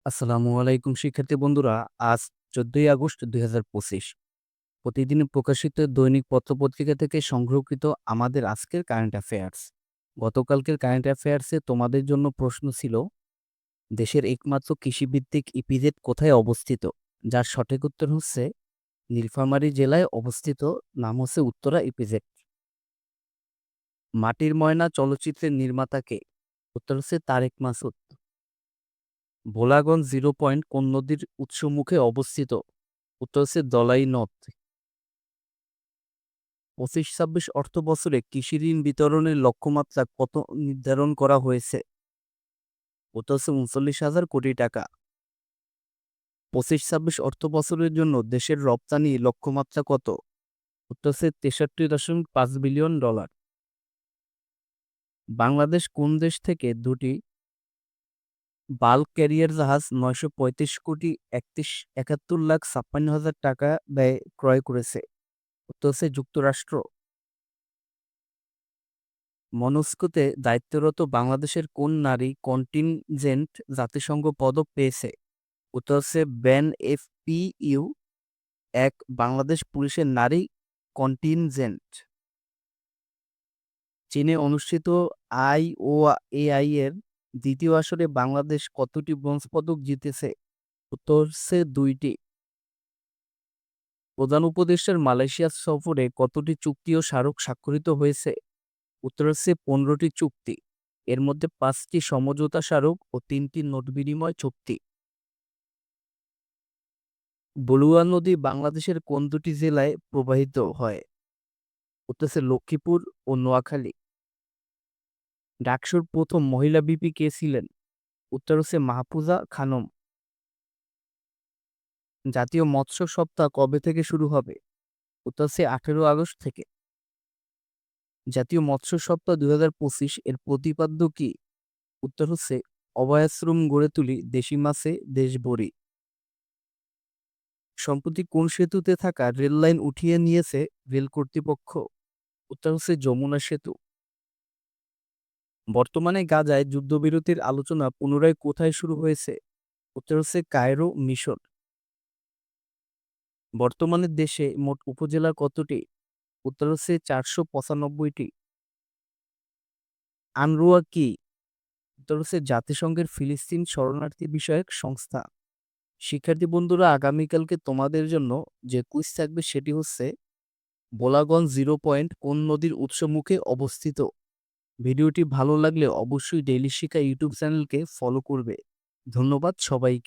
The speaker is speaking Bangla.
আসসালামু আলাইকুম শিক্ষার্থী বন্ধুরা। আজ ১৪ই আগস্ট ২০২৫। প্রতিদিন প্রকাশিত দৈনিক পত্রপত্রিকা থেকে সংগ্রহকৃত আমাদের আজকের কারেন্ট অ্যাফেয়ার্স। গতকালকের কারেন্ট অ্যাফেয়ার্সে তোমাদের জন্য প্রশ্ন ছিল, দেশের একমাত্র কৃষিভিত্তিক ইপিজেড কোথায় অবস্থিত? যার সঠিক উত্তর হচ্ছে নীলফামারী জেলায় অবস্থিত, নাম হচ্ছে উত্তরা ইপিজেড। মাটির ময়না চলচ্চিত্রের নির্মাতা কে? উত্তর হচ্ছে তারেক মাসুদ। ভোলাগঞ্জ জিরো পয়েন্ট কোন নদীর উৎসমুখে অবস্থিত? উত্তর হচ্ছে দলাই নদ। ২৫-২৬ অর্থবছরে কৃষি ঋণ বিতরণের লক্ষ্যমাত্রা কত নির্ধারণ করা হয়েছে? উত্তর হচ্ছে ৩৯,০০০ কোটি টাকা। ২৫-২৬ অর্থবছরের জন্য দেশের রপ্তানি লক্ষ্যমাত্রা কত? উত্তর হচ্ছে $৬৩.৫ বিলিয়ন। বাংলাদেশ কোন দেশ থেকে দুটি বাল্ক ক্যারিয়ার জাহাজ ৯৩৫,৭১,৫৬,৫৬ টাকা ব্যয়ে ক্রয় করেছে? উত্তর হচ্ছে যুক্তরাষ্ট্র। মনস্কোতে দায়িত্বরত বাংলাদেশের কোন নারী কন্টিনজেন্ট জাতিসংঘ পদক পেয়েছে? উত্তর হচ্ছে ব্যান এফপিইউ ১, বাংলাদেশ পুলিশের নারী কন্টিনজেন্ট। চীনে অনুষ্ঠিত আইওএআই এর দ্বিতীয় আসরে বাংলাদেশ কতটি ব্রোঞ্জ পদক জিতেছে? উত্তর হচ্ছে ২টি। প্রধান উপদেষ্টার মালয়েশিয়া সফরে কতটি চুক্তি ও স্মারক স্বাক্ষরিত হয়েছে? উত্তর হচ্ছে ১৫টি চুক্তি। এর মধ্যে ৫টি সমঝোতা স্মারক ও ৩টি নোট বিনিময় চুক্তি। বলুয়া নদী বাংলাদেশের কোন দুটি জেলায় প্রবাহিত হয়? উত্তর হচ্ছে লক্ষ্মীপুর ও নোয়াখালী। ডাকসুর প্রথম মহিলা ভিপি কে ছিলেন? উত্তর হচ্ছে মাহফুজা খানম। জাতীয় মৎস্য সপ্তাহ কবে থেকে শুরু হবে? উত্তর হচ্ছে ১৮ আগস্ট থেকে। জাতীয় মৎস্য সপ্তাহ ২০২৫ এর প্রতিপাদ্য কি? উত্তর হচ্ছে অভয়াশ্রম গড়ে তুলি, দেশি মাছে দেশ ভরি। সম্প্রতি কোন সেতুতে থাকা রেল লাইন উঠিয়ে নিয়েছে রেল কর্তৃপক্ষ? উত্তর হচ্ছে যমুনা সেতু। বর্তমানে গাজায় যুদ্ধবিরতির আলোচনা পুনরায় কোথায় শুরু হয়েছে? উত্তর হচ্ছে কায়রো, মিশর। বর্তমানে দেশে মোট উপজেলা কতটি? উত্তর হচ্ছে ৪৯৫টি। আনরুয়া কি? উত্তর হচ্ছে জাতিসংঘের ফিলিস্তিন শরণার্থী বিষয়ক সংস্থা। শিক্ষার্থী বন্ধুরা, আগামীকালকে তোমাদের জন্য যে কুইজ থাকবে সেটি হচ্ছে, ভোলাগঞ্জ জিরো পয়েন্ট কোন নদীর উৎসমুখে অবস্থিত? ভিডিওটি ভালো লাগলে অবশ্যই ডেইলি শিক্ষা ইউটিউব চ্যানেলকে ফলো করবে। ধন্যবাদ সবাইকে।